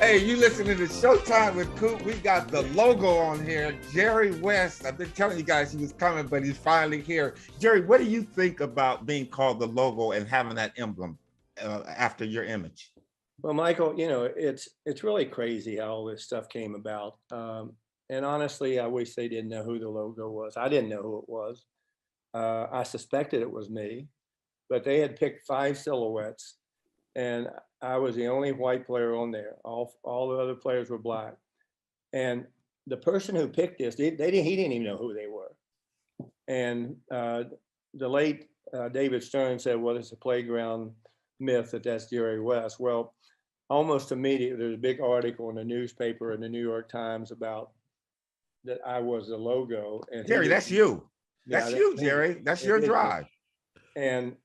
Hey, you listening to Showtime with Coop. We got the logo on here, Jerry West. I've been telling you guys he was coming, but he's finally here. Jerry, what do you think about being called the logo and having that emblem after your image? Well, Michael, it's really crazy how all this stuff came about. And honestly, I wish they didn't know who the logo was. I didn't know who it was. I suspected it was me, but they had picked 5 silhouettes, and I was the only white player on there. All the other players were black, and the person who picked this, he didn't even know who they were. And the late David Stern said, "Well, it's a playground myth that's Jerry West." Well, almost immediately, there's a big article in the newspaper in the New York Times about that I was the logo. And Jerry, that's you. Yeah, That's you, Jerry. That's your drive. And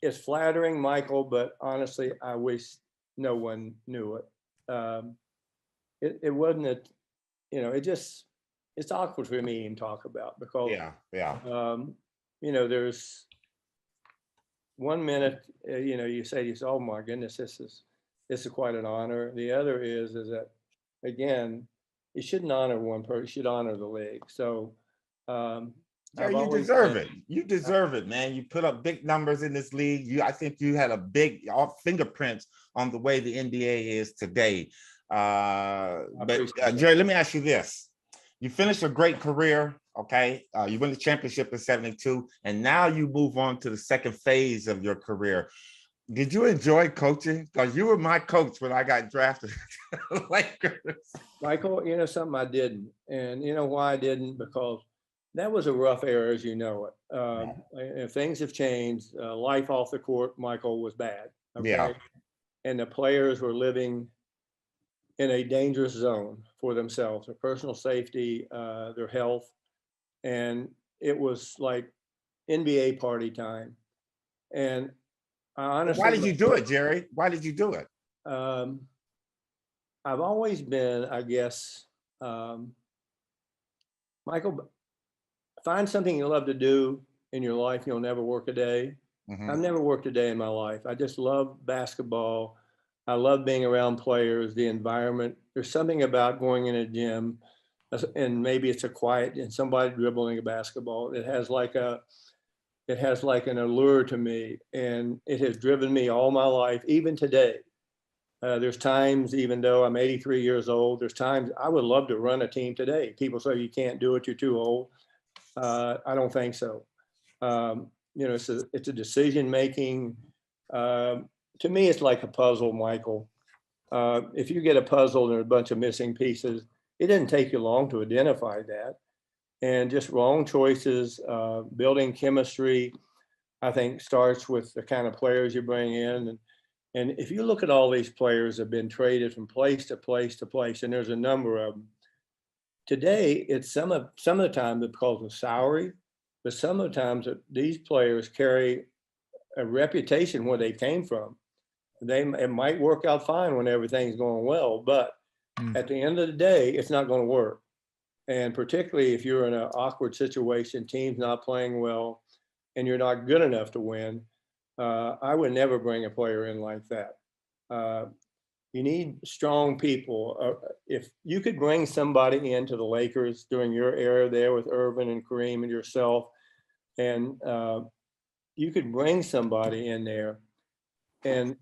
it's flattering, Michael, but honestly, I wish no one knew it. It wasn't it's awkward for me to talk about because yeah. There's 1 minute, you say to yourself, "Oh my goodness, this is quite an honor." The other is that, again, you shouldn't honor one person, you should honor the league. So You deserve it. You deserve it, man. You put up big numbers in this league. I think you had a big fingerprints on the way the NBA is today. But Jerry, let me ask you this. You finished a great career, okay? You win the championship in 72, and now you move on to the second phase of your career. Did you enjoy coaching? Because you were my coach when I got drafted to the Lakers. Michael, something I didn't. And you know why I didn't? Because that was a rough era, as you know it. And things have changed. Life off the court, Michael, was bad. Okay. Yeah. And the players were living in a dangerous zone for themselves, their personal safety, their health. And it was like NBA party time. And I honestly, why did you do it, Jerry? Why did you do it? I've always been, I guess, Michael, find something you love to do in your life. You'll never work a day. I've never worked a day in my life. I just love basketball. I love being around players, the environment. There's something about going in a gym, and maybe it's a quiet and somebody dribbling a basketball. It has like an allure to me, and it has driven me all my life, even today. There's times, even though I'm 83 years old, there's times I would love to run a team today. People say you can't do it, you're too old. I don't think so. It's a decision making. To me, it's like a puzzle, Michael. If you get a puzzle and there's a bunch of missing pieces, it doesn't take you long to identify that. And just wrong choices, building chemistry, I think starts with the kind of players you bring in. And if you look at all these players that have been traded from place to place to place, and there's a number of them, today it's some of the time because of salary, but some of the times that these players carry a reputation where they came from. It might work out fine when everything's going well, but at the end of the day, it's not going to work. And particularly if you're in an awkward situation, team's not playing well, and you're not good enough to win, I would never bring a player in like that. You need strong people. If you could bring somebody into the Lakers during your era there with Irvin and Kareem and yourself, and you could bring somebody in there, and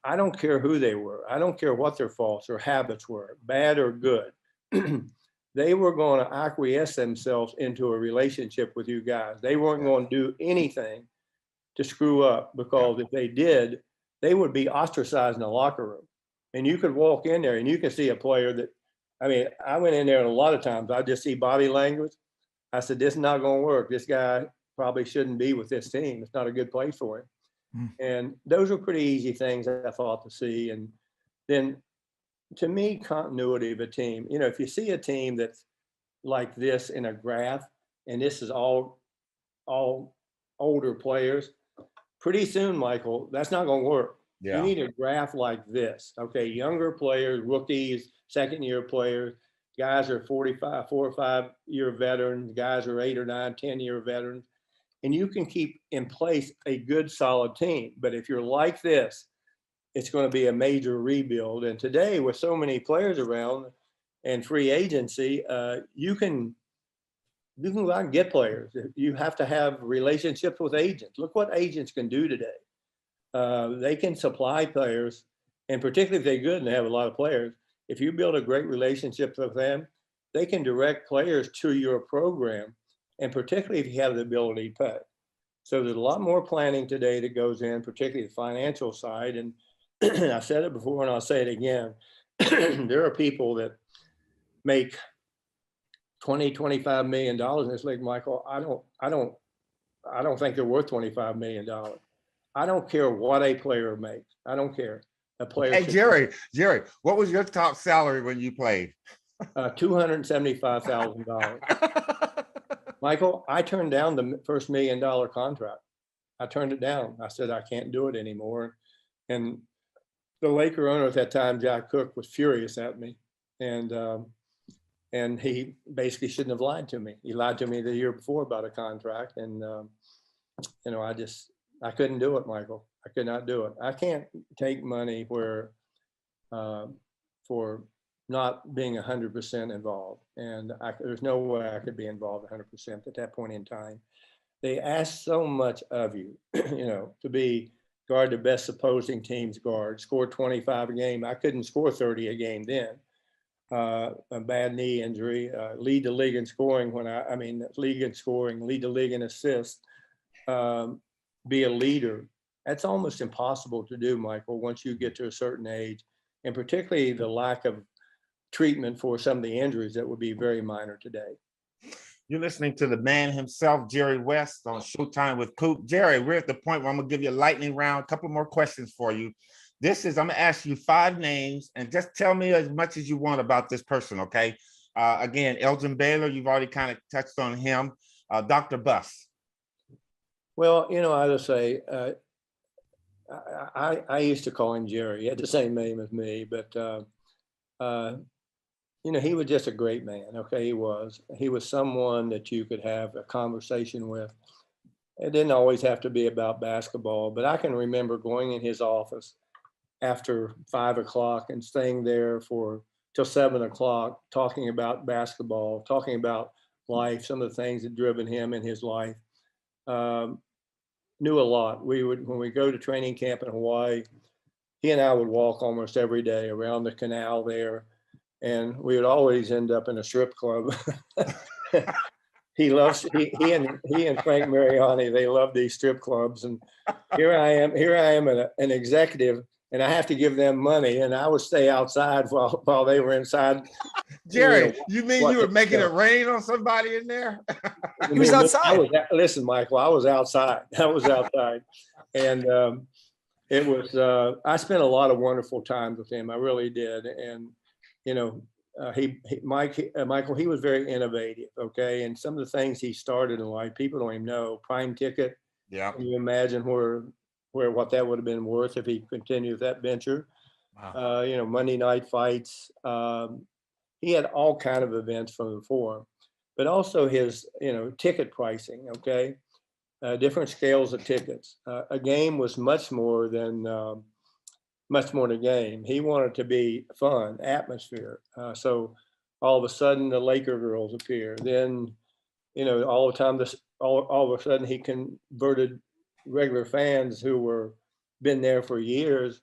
I don't care who they were. I don't care what their faults or habits were, bad or good. They were going to acquiesce themselves into a relationship with you guys. They weren't going to do anything to screw up, because if they did, they would be ostracized in the locker room. And you could walk in there and you could see a player that, I went in there and a lot of times I just see body language. I said, this is not going to work. This guy probably shouldn't be with this team. It's not a good place for him. And those are pretty easy things I thought to see. And then to me, continuity of a team, if you see a team that's like this in a graph, and this is all older players, pretty soon, Michael, that's not going to work. Yeah. You need a graph like this. Okay, younger players, rookies, second-year players, guys are 4 or 5 year veterans, guys are 8 or 9, 10-year veterans, and you can keep in place a good, solid team. But if you're like this, it's going to be a major rebuild. And today, with so many players around and free agency, you can go out and get players. You have to have relationships with agents. Look what agents can do today. They can supply players, and particularly if they're good and they have a lot of players, if you build a great relationship with them, they can direct players to your program, and particularly if you have the ability to pay. So there's a lot more planning today that goes in, particularly the financial side. And I've said it before and I'll say it again. There are people that make $20-25 million in this league, Michael. I don't think they're worth $25 million. I don't care what a player makes. I don't care. A player. Hey, Jerry, what was your top salary when you played? $275,000. Michael, I turned down the first $1 million contract. I turned it down. I said, I can't do it anymore. And the Laker owner at that time, Jack Cook, was furious at me. And he basically shouldn't have lied to me. He lied to me the year before about a contract. And, I couldn't do it, Michael. I could not do it. I can't take money for not being 100% involved. And there's no way I could be involved 100% at that point in time. They ask so much of you, to be guard the best opposing team's guard, score 25 a game. I couldn't score 30 a game then. A bad knee injury, lead the league in scoring lead the league in assists, be a leader. That's almost impossible to do, Michael, once you get to a certain age, and particularly the lack of treatment for some of the injuries that would be very minor today. You're listening to the man himself, Jerry West, on Showtime with Coop. Jerry, we're at the point where I'm going to give you a lightning round, a couple more questions for you. I'm going to ask you 5 names and just tell me as much as you want about this person, okay? Again, Elgin Baylor, you've already kind of touched on him. Dr. Buss. Well, I would say, I used to call him Jerry. He had the same name as me, but, he was just a great man. Okay, he was someone that you could have a conversation with. It didn't always have to be about basketball, but I can remember going in his office after 5 o'clock and staying there till 7 o'clock, talking about basketball, talking about life, some of the things that driven him in his life. Knew a lot. When we go to training camp in Hawaii, he and I would walk almost every day around the canal there, and we would always end up in a strip club. He and Frank Mariani, they love these strip clubs. And here I am an executive, and I have to give them money, and I would stay outside while they were inside. Jerry, you mean you were making it rain on somebody in there? He was outside. Listen, Michael, I was outside. And it was, I spent a lot of wonderful times with him. I really did. And, Michael, he was very innovative. Okay. And some of the things he started in life, people don't even know. Prime Ticket. Yeah. Can you imagine what that would have been worth if he continued that venture? Wow. Monday night fights. He had all kind of events from the forum, but also his, ticket pricing. Okay. Different scales of tickets. A game was much more than a game. He wanted to be fun, atmosphere. So all of a sudden the Laker girls appear. Then, all of a sudden he converted regular fans who were been there for years.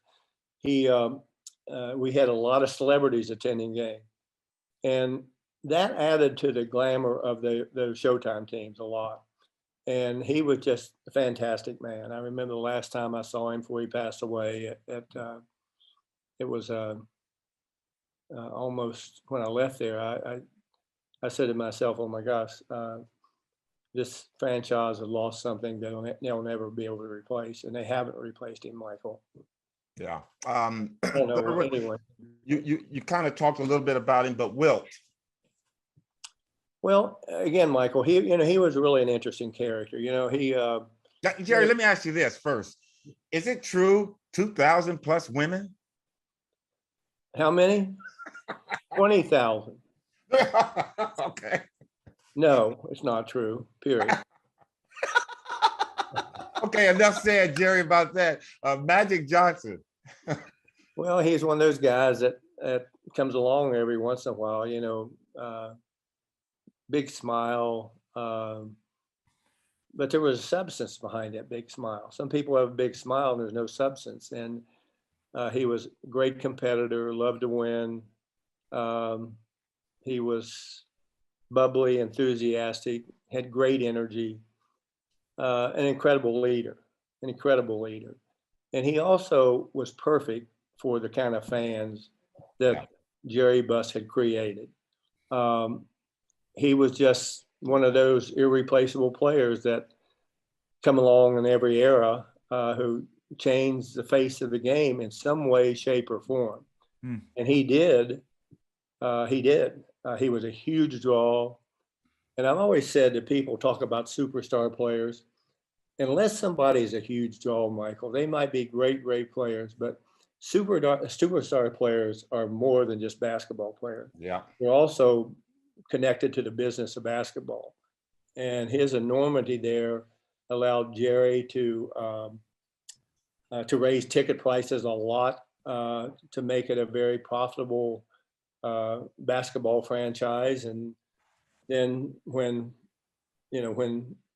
We had a lot of celebrities attending games, and that added to the glamour of the Showtime teams a lot. And he was just a fantastic man. I remember the last time I saw him before he passed away. It was almost when I left there. I said to myself, "Oh my gosh, this franchise has lost something that they'll never be able to replace," and they haven't replaced him, Michael. Yeah. Anyway, you kind of talked a little bit about him, but Wilt. Well, again, Michael, he was really an interesting character. Jerry, let me ask you this first. Is it true 2,000 plus women? How many? 20,000. Okay. No, it's not true, period. Okay, enough said, Jerry, about that. Magic Johnson. Well, he's one of those guys that comes along every once in a while, you know, big smile. But there was a substance behind that big smile. Some people have a big smile and there's no substance. And he was a great competitor, loved to win. He was bubbly, enthusiastic, had great energy, an incredible leader, an incredible leader. And he also was perfect for the kind of fans that Jerry Buss had created. He was just one of those irreplaceable players that come along in every era who changed the face of the game in some way, shape, or form. And he did. He did. He was a huge draw. And I've always said that people talk about superstar players. Unless somebody's a huge draw, Michael, they might be great, great players, but superstar players are more than just basketball players. Yeah. They're also connected to the business of basketball. And his enormity there allowed Jerry to raise ticket prices a lot, to make it a very profitable basketball franchise. And then when it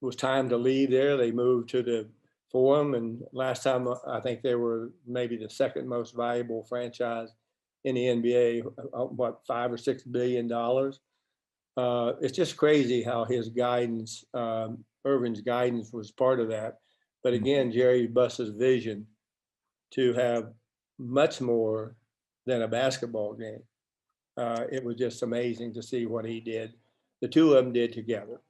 was time to leave there, they moved to the Forum. And last time, I think they were maybe the second most valuable franchise in the NBA, what, $5 or $6 billion. It's just crazy how his guidance, Irvin's guidance, was part of that. But again, Jerry Buss's vision to have much more than a basketball game. It was just amazing to see what he did. The two of them did together.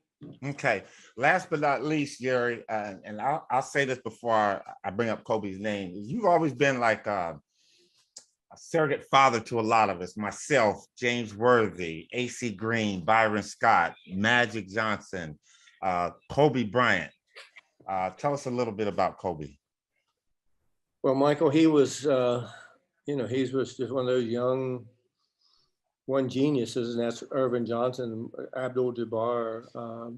Okay. Last but not least, Jerry, and I'll say this before I bring up Kobe's name. You've always been like a surrogate father to a lot of us. Myself, James Worthy, AC Green, Byron Scott, Magic Johnson, Kobe Bryant. Tell us a little bit about Kobe. Well, Michael, he was, he was just one of those young geniuses, and that's Irvin Johnson, Abdul-Jabbar,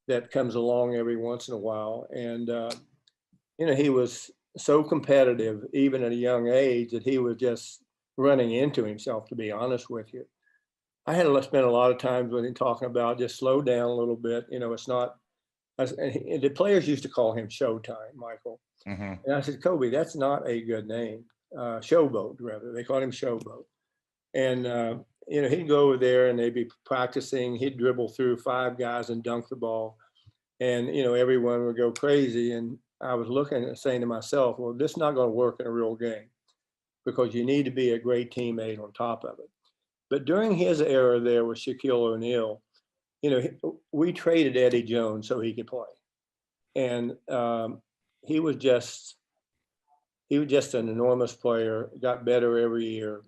that comes along every once in a while. And, he was so competitive, even at a young age, that he was just running into himself, to be honest with you. I had to spend a lot of times with him talking about just slow down a little bit. It's not, and the players used to call him Showtime, Michael. And I said, Kobe, that's not a good name. Showboat, rather. They called him Showboat. And, he'd go over there and they'd be practicing. He'd dribble through 5 guys and dunk the ball. And, everyone would go crazy. And I was looking and saying to myself, well, this is not going to work in a real game, because you need to be a great teammate on top of it. But during his era there with Shaquille O'Neal, we traded Eddie Jones so he could play. And he was just an enormous player, got better every year.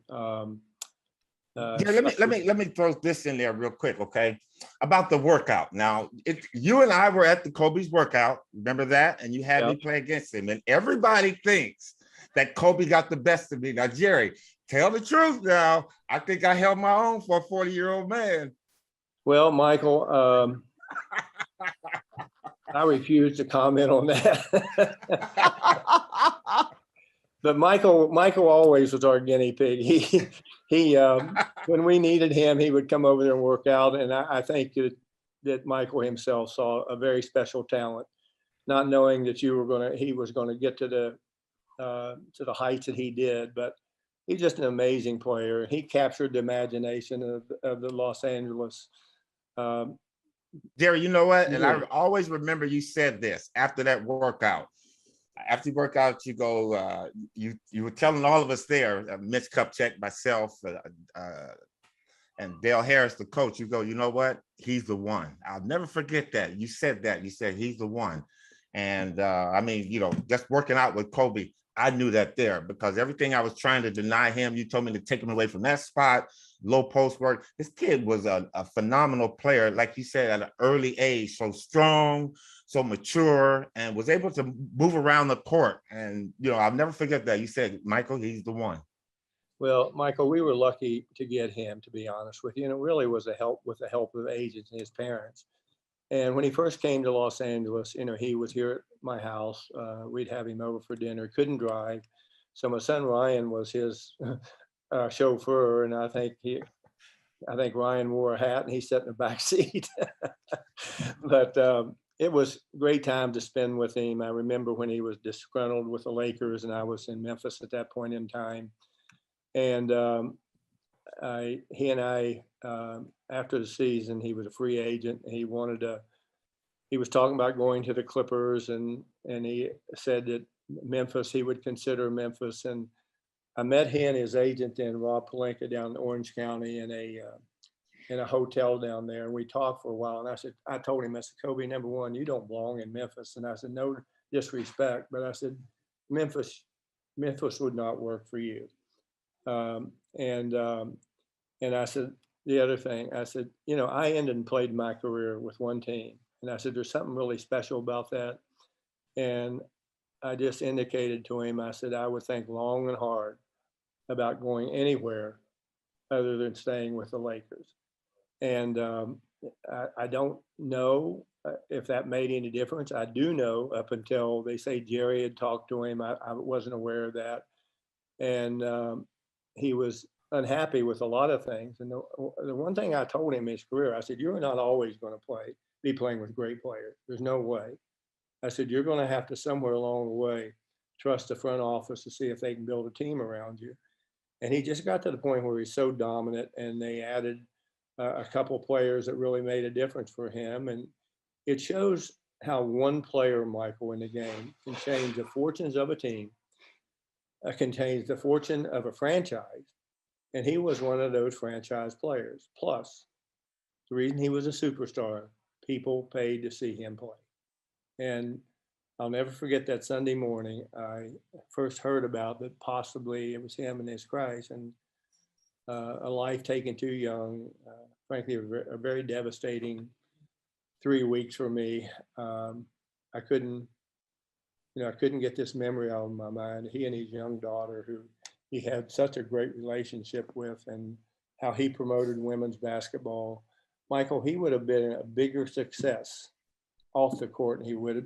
Let me throw this in there real quick, okay? About the workout. Now, you and I were at the Kobe's workout. Remember that? And you had me play against him. And everybody thinks that Kobe got the best of me. Now, Jerry, tell the truth now. I think I held my own for a 40-year-old man. Well, Michael, I refuse to comment on that. But Michael always was our guinea pig. He when we needed him, he would come over there and work out. And I think that Michael himself saw a very special talent, not knowing that he was going to get to the heights that he did. But he's just an amazing player. He captured the imagination of the Los Angeles. Jerry, you know what? And I always remember you said this after that workout. After you work out, you go, you were telling all of us there, Mitch Kupchak, myself, and Dale Harris, the coach, you go, you know what? He's the one. I'll never forget that. You said that. You said he's the one. And I mean, just working out with Kobe, I knew that there, because everything I was trying to deny him, you told me to take him away from that spot, low post work. This kid was a phenomenal player, like you said, at an early age, so strong, so mature, and was able to move around the court. And, I'll never forget that. You said, Michael, he's the one. Well, Michael, we were lucky to get him, to be honest with you. And it really was with the help of agents and his parents. And when he first came to Los Angeles, he was here at my house. We'd have him over for dinner, couldn't drive. So my son Ryan was his chauffeur, and I think Ryan wore a hat and he sat in the back seat. But it was a great time to spend with him. I remember when he was disgruntled with the Lakers, and I was in Memphis at that point in time. And he and I, after the season, he was a free agent. He was talking about going to the Clippers, and he said that Memphis, he would consider Memphis. And I met he and his agent then, Rob Palenka, down in Orange County in a hotel down there. And we talked for a while. And I told him, I said, Kobe, number one, you don't belong in Memphis. And I said, no disrespect, but I said, Memphis would not work for you. And I said, the other thing, I said, I ended and played my career with one team. And I said, there's something really special about that. And I just indicated to him, I said, I would think long and hard about going anywhere other than staying with the Lakers. And I don't know if that made any difference. I do know up until they say Jerry had talked to him, I wasn't aware of that. And he was unhappy with a lot of things. And the one thing I told him in his career, I said, you're not always going to be playing with great players. There's no way. I said, you're going to have to somewhere along the way trust the front office to see if they can build a team around you. And he just got to the point where he's so dominant, and they added a couple players that really made a difference for him. And it shows how one player, Michael, in the game can change the fortunes of a team, can change the fortune of a franchise. And he was one of those franchise players. Plus, the reason he was a superstar, people paid to see him play. And I'll never forget that Sunday morning. I first heard about that possibly it was him and his Christ, and a life taken too young. Frankly, a very devastating 3 weeks for me. I couldn't get this memory out of my mind. He and his young daughter, who he had such a great relationship with, and how he promoted women's basketball. Michael, he would have been a bigger success off the court than he would have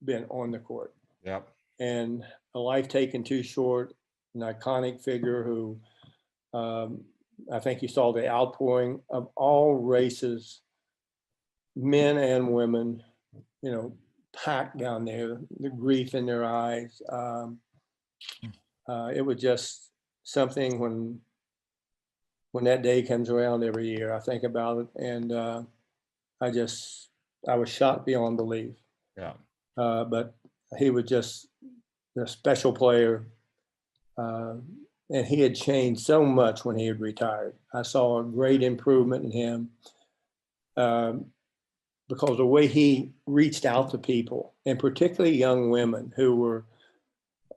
been on the court. Yep. And a life taken too short, an iconic figure who I think you saw the outpouring of all races, men and women, packed down there, the grief in their eyes. It was just something when that day comes around every year, I think about it, and I was shocked beyond belief. Yeah. But he was just a special player. And he had changed so much when he had retired. I saw a great improvement in him because the way he reached out to people, and particularly young women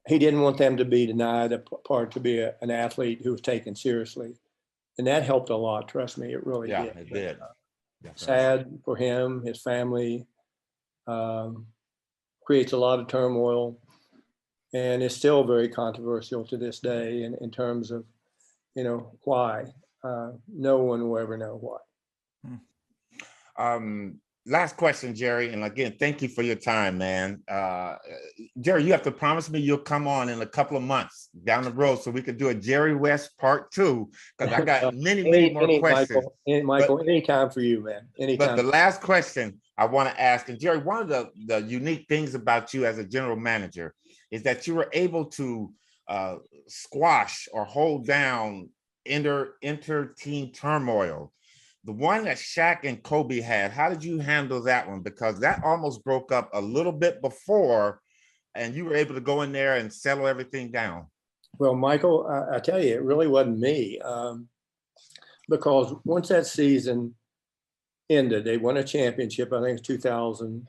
he didn't want them to be denied a part to be an athlete who was taken seriously. And that helped a lot. Trust me, it really did. Yeah, it did. Sad for him, his family, creates a lot of turmoil. And it's still very controversial to this day in terms of, why. No one will ever know why. Last question, Jerry. And again, thank you for your time, man. Jerry, you have to promise me you'll come on in a couple of months down the road so we could do a Jerry West part 2, because I got many more questions. Michael, anytime for you, man. Anytime. But the last question I want to ask, and Jerry, one of the unique things about you as a general manager is that you were able to squash or hold down inter-team turmoil. The one that Shaq and Kobe had, how did you handle that one? Because that almost broke up a little bit before, and you were able to go in there and settle everything down. Well, Michael, I tell you, it really wasn't me. Because once that season ended, they won a championship, I think it's 2000.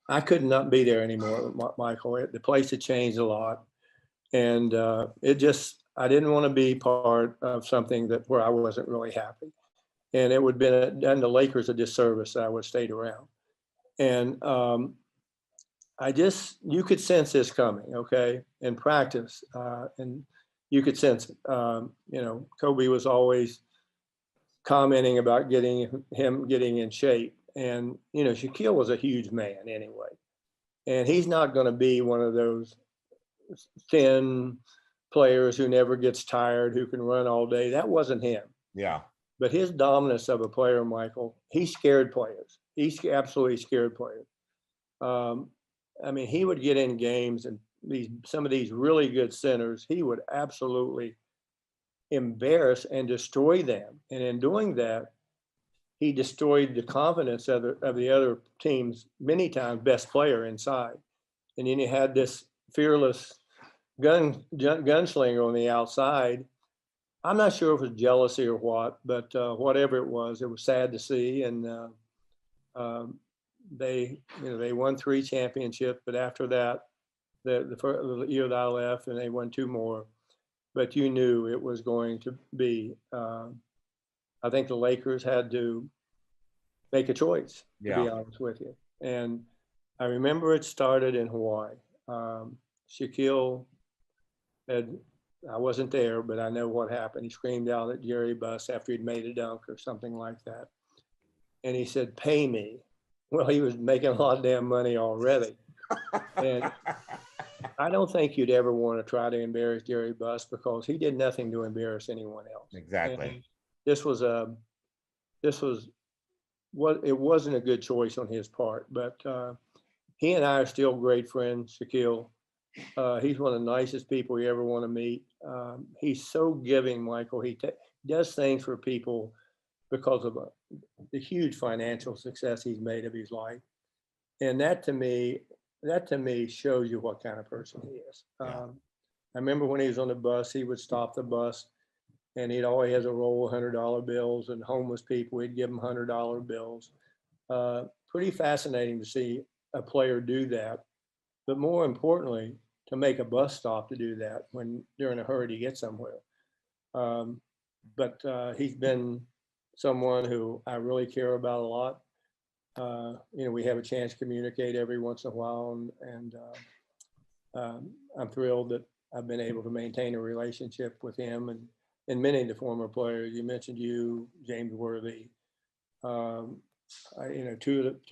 I could not be there anymore, Michael. The place had changed a lot. And I didn't want to be part of something where I wasn't really happy. And it would have done the Lakers a disservice that I would have stayed around. And you could sense this coming, okay, in practice. And you could sense it. Kobe was always commenting about getting in shape. And, Shaquille was a huge man anyway. And he's not going to be one of those thin players who never gets tired, who can run all day. That wasn't him. Yeah. But his dominance of a player, Michael, he scared players. He absolutely scared players. I mean, he would get in games, and some of these really good centers, he would absolutely embarrass and destroy them. And in doing that, he destroyed the confidence of the other team's many times best player inside. And then you had this fearless gunslinger on the outside. I'm not sure if it was jealousy or what, but whatever it was sad to see. And they won 3 championships, but after that, the year that I left, and they won 2 more. But you knew it was going to be. I think the Lakers had to make a choice, to be honest with you. And I remember it started in Hawaii. Shaquille I wasn't there, but I know what happened. He screamed out at Jerry Buss after he'd made a dunk or something like that. And he said, "Pay me." Well, he was making a lot of damn money already. And I don't think you'd ever want to try to embarrass Jerry Buss, because he did nothing to embarrass anyone else. Exactly. And it wasn't a good choice on his part, but he and I are still great friends, Shaquille. He's one of the nicest people you ever want to meet. He's so giving, Michael. He does things for people because of the huge financial success he's made of his life. And that to me shows you what kind of person he is. I remember when he was on the bus, he would stop the bus, and he'd always has a roll of $100 bills, and homeless people, he'd give them $100 bills. Pretty fascinating to see a player do that. But more importantly, to make a bus stop to do that when they're in a hurry to get somewhere. But he's been someone who I really care about a lot. We have a chance to communicate every once in a while, and I'm thrilled that I've been able to maintain a relationship with him and many of the former players. You mentioned James Worthy. Two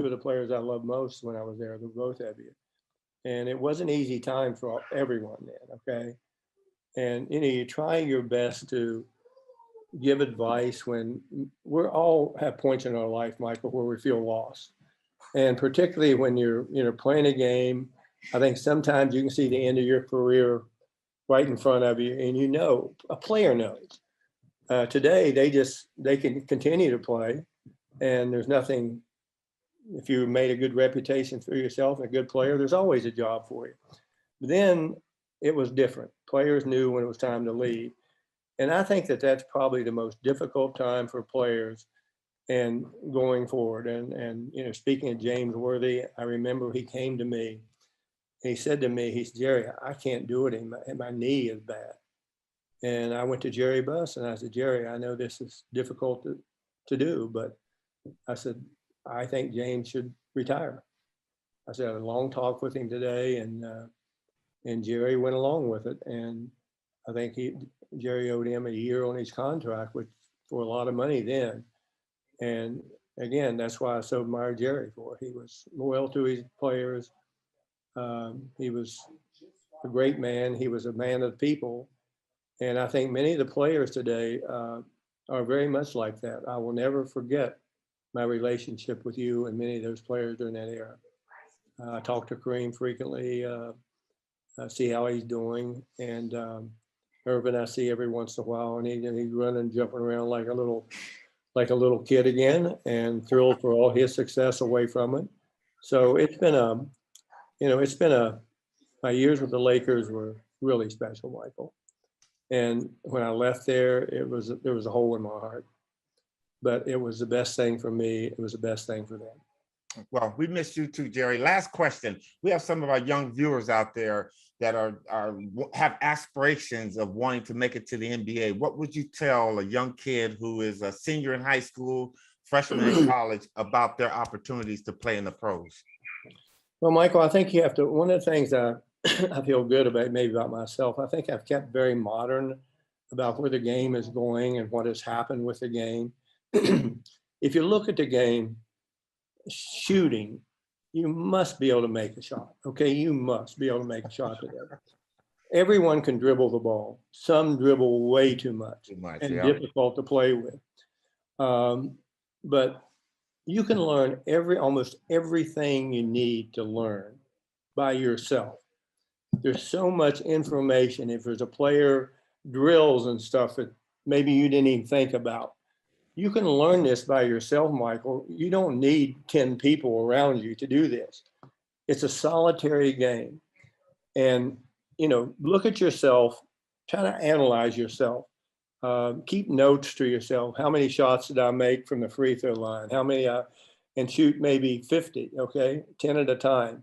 of the players I loved most when I was there, the both of you. And it was an easy time for everyone then, okay? And, you're trying your best to give advice when we're all have points in our life, Michael, where we feel lost. And particularly when you're playing a game, I think sometimes you can see the end of your career right in front of you, and a player knows. Today, they can continue to play, and there's nothing. If you made a good reputation for yourself and a good player, there's always a job for you. But then it was different. Players knew when it was time to leave. And I think that that's probably the most difficult time for players and going forward. And speaking of James Worthy, I remember he came to me. He said to me, "Jerry, I can't do it. My knee is bad." And I went to Jerry Buss and I said, "Jerry, I know this is difficult to do, but," I said, "I think James should retire." I said, I had a long talk with him today, and Jerry went along with it. And I think Jerry owed him a year on his contract, which for a lot of money then. And again, that's why I so admire Jerry for. He was loyal to his players. He was a great man. He was a man of the people. And I think many of the players today are very much like that. I will never forget my relationship with you and many of those players during that era. I talk to Kareem frequently, see how he's doing. And Irvin, I see every once in a while, and he's running, jumping around like a little kid again, and thrilled for all his success away from it. So my years with the Lakers were really special, Michael. And when I left there was a hole in my heart. But it was the best thing for me. It was the best thing for them. Well, we miss you too, Jerry. Last question. We have some of our young viewers out there that have aspirations of wanting to make it to the NBA. What would you tell a young kid who is a senior in high school, freshman in college, about their opportunities to play in the pros? Well, Michael, I think you have to, one of the things that I feel good about, maybe about myself, I think I've kept very modern about where the game is going and what has happened with the game. If you look at the game, shooting, you must be able to make a shot. Okay, you must be able to make a shot today. everyone can dribble the ball. Some dribble way too much and yeah. difficult to play with. But you can learn almost everything you need to learn by yourself. There's so much information. If there's a player drills and stuff that maybe you didn't even think about, you can learn this by yourself, Michael. You don't need 10 people around you to do this. It's a solitary game. And, look at yourself, try to analyze yourself. Keep notes to yourself. How many shots did I make from the free throw line? How many, and shoot maybe 50, okay, 10 at a time.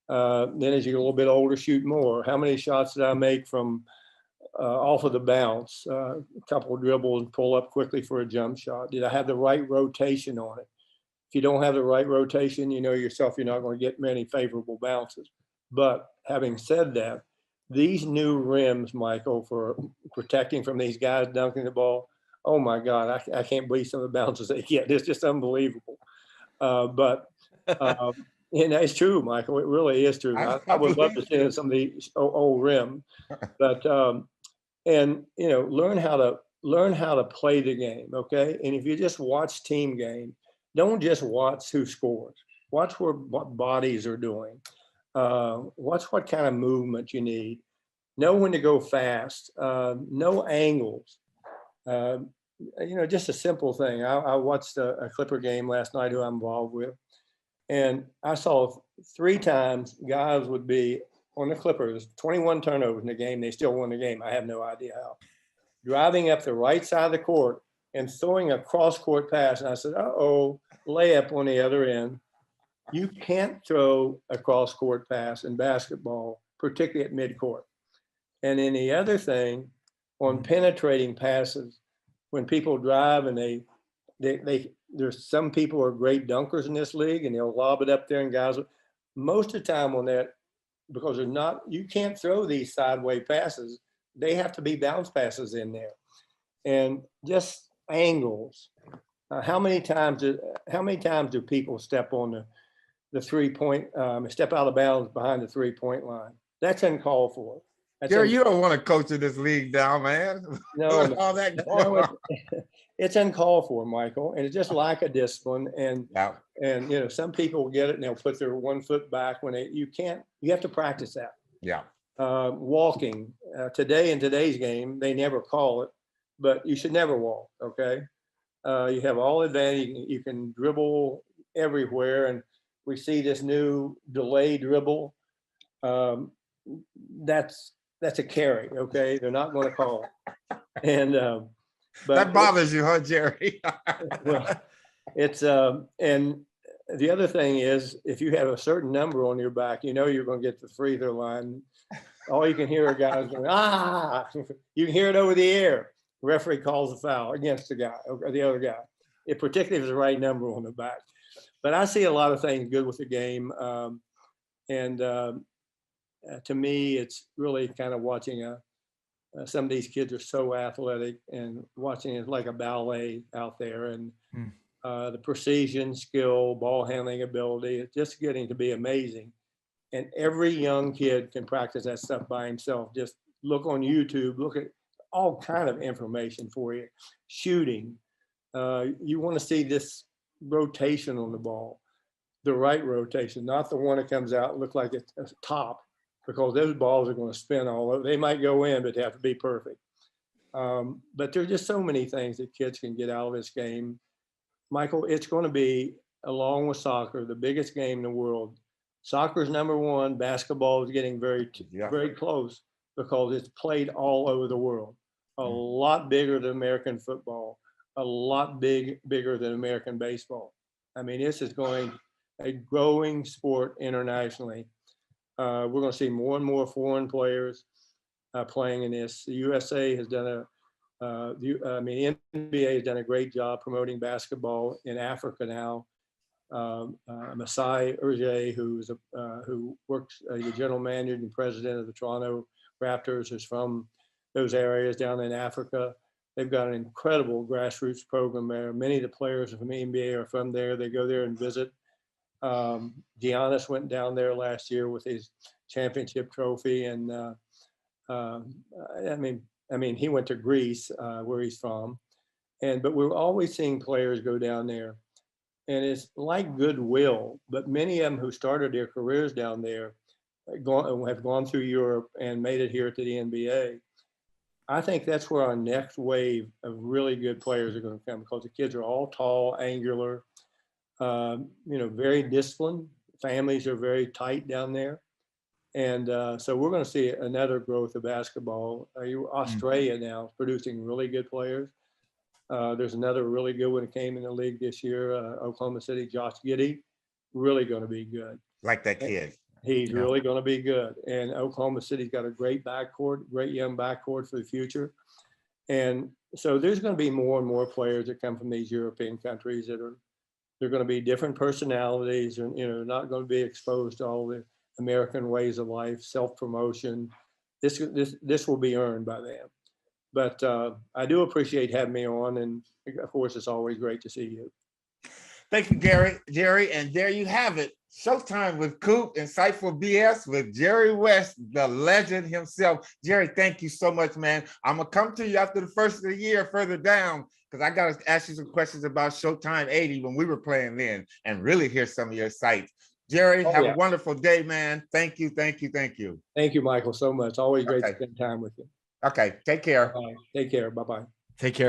Then as you get a little bit older, shoot more. How many shots did I make from off of the bounce? A couple of dribbles and pull up quickly for a jump shot. Did I have the right rotation on it? If you don't have the right rotation, you know yourself, you're not going to get many favorable bounces. But having said that, these new rims, Michael, for protecting from these guys dunking the ball, oh my God, I can't believe some of the bounces they get. It's just unbelievable. It's true, Michael. It really is true. I would love to see some of these old rim, but learn how to play the game. Okay, and if you just watch team game, don't just watch who scores. Watch what bodies are doing. Watch what kind of movement you need. Know when to go fast. Know angles. Just a simple thing. I watched a Clipper game last night who I'm involved with, and I saw 3 times guys would be on the Clippers, 21 turnovers in the game. They still won the game. I have no idea how. Driving up the right side of the court and throwing a cross-court pass. And I said, uh-oh, layup on the other end. You can't throw a cross-court pass in basketball, particularly at midcourt. And then the other thing, on penetrating passes, when people drive and there's some people are great dunkers in this league and they'll lob it up there and guys, most of the time on that, because you can't throw these sideways passes. They have to be bounce passes in there. And just angles. How many times do people step on the 3-point, step out of bounds behind the 3-point line? That's uncalled for. Jerry, you don't want to coach in this league now, man. No, all that going on. It's uncalled for, Michael, and it's just lack of discipline. And some people will get it and they'll put their 1 foot back when you have to practice that. Yeah. Walking today in today's game, they never call it, but you should never walk. Okay. You have all advantage. You can dribble everywhere. And we see this new delay dribble. That's a carry. Okay. They're not going to call it. And, but that bothers you, huh, Jerry? Well, it's, and the other thing is, if you have a certain number on your back, you're going to get the free throw line. All you can hear are guys going, ah, you can hear it over the air. Referee calls a foul against the guy or the other guy. Particularly if it's the right number on the back. But I see a lot of things good with the game. To me, it's really kind of watching some of these kids are so athletic and watching it like a ballet out there. And the precision, skill, ball handling ability, it's just getting to be amazing. And every young kid can practice that stuff by himself. Just look on YouTube, look at all kind of information for you. Shooting, you want to see this rotation on the ball, the right rotation, not the one that comes out and look like it's a top, because those balls are going to spin all over. They might go in, but they have to be perfect. But there's just so many things that kids can get out of this game. Michael, it's going to be, along with soccer, the biggest game in the world. Soccer's number one. Basketball is getting very close because it's played all over the world. A lot bigger than American football, a lot bigger than American baseball. I mean, this is going a growing sport internationally. We're going to see more and more foreign players playing in this. The USA has done the NBA has done a great job promoting basketball in Africa now. Masai Ujiri, who works the general manager and president of the Toronto Raptors, is from those areas down in Africa. They've got an incredible grassroots program there. Many of the players from the NBA are from there. They go there and visit. Giannis went down there last year with his championship trophy, and I mean, he went to Greece, where he's from, but we're always seeing players go down there, and it's like goodwill. But many of them who started their careers down there have gone through Europe and made it here to the NBA. I think that's where our next wave of really good players are going to come, because the kids are all tall, angular, very disciplined. Families are very tight down there. And so we're going to see another growth of basketball. Australia now is producing really good players. There's another really good one that came in the league this year, Oklahoma City, Josh Giddey, really going to be good. Like that kid. He's really going to be good. And Oklahoma City's got a great backcourt, great young backcourt for the future. And so there's going to be more and more players that come from these European countries they're going to be different personalities, and not going to be exposed to all the American ways of life, self-promotion. This will be earned by them. But I do appreciate having me on, and of course, it's always great to see you. Thank you, Jerry. And there you have it. Showtime with Coop, Insightful BS with Jerry West, the legend himself. Jerry, thank you so much, man. I'm going to come to you after the first of the year further down, because I got to ask you some questions about Showtime 80 when we were playing then, and really hear some of your sites. Jerry, have a wonderful day, man. Thank you. Thank you, Michael, so much. Always great to spend time with you. Okay, take care. Bye. Take care. Bye-bye. Take care.